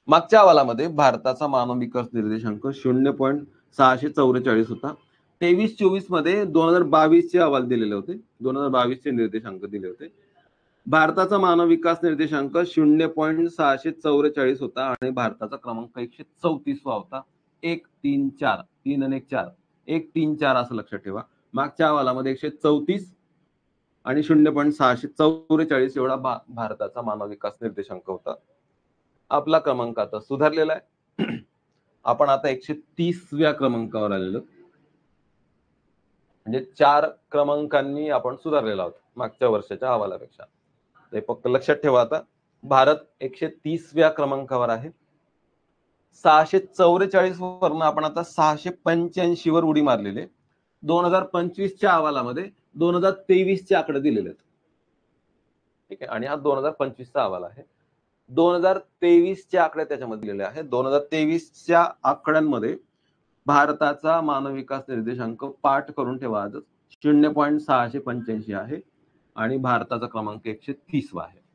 मागच्या अहवालामध्ये भारताचा मानव विकास निर्देशांक 0.644 होता. 23-24 मध्ये 2022 चे अहवाल दिलेले होते. 2022 चे निर्देशांक दिले होते. भारताचा मानव विकास निर्देशांक 0.644 होता आणि भारताचा क्रमांक 134 होता. 134 3 आणि 1 4 134 असं लक्षात ठेवा. मागच्या अहवालामध्ये 134 आणि 0.644 एवढा भारताचा मानव विकास निर्देशांक होता. आपला क्रमांक आता सुधारलेला आहे. आपण आता 130व्या क्रमांकावर आलेलो. म्हणजे 4 क्रमांकांनी आपण सुधारलेला आहोत मागच्या वर्षाच्या अहवालापेक्षा. ते फक्त लक्षात ठेवा. आता भारत 130व्या क्रमांकावर आहे. 644 वरून आपण आता 685 वर उडी मारलेली आहे. 2025च्या अहवालामध्ये 2023 चे आकडे दिलेले आहेत. ठीक आहे. आणि हा 2025चा अहवाल आहे. 2023चे आकडे त्याच्यामध्ये दिलेले आहेत. 2023च्या आकड्यांमध्ये भारताचा मानव विकास निर्देशांक पाठ करून ठेवा आजच 0.685 आहे आणि भारताचा क्रमांक 130 आहे.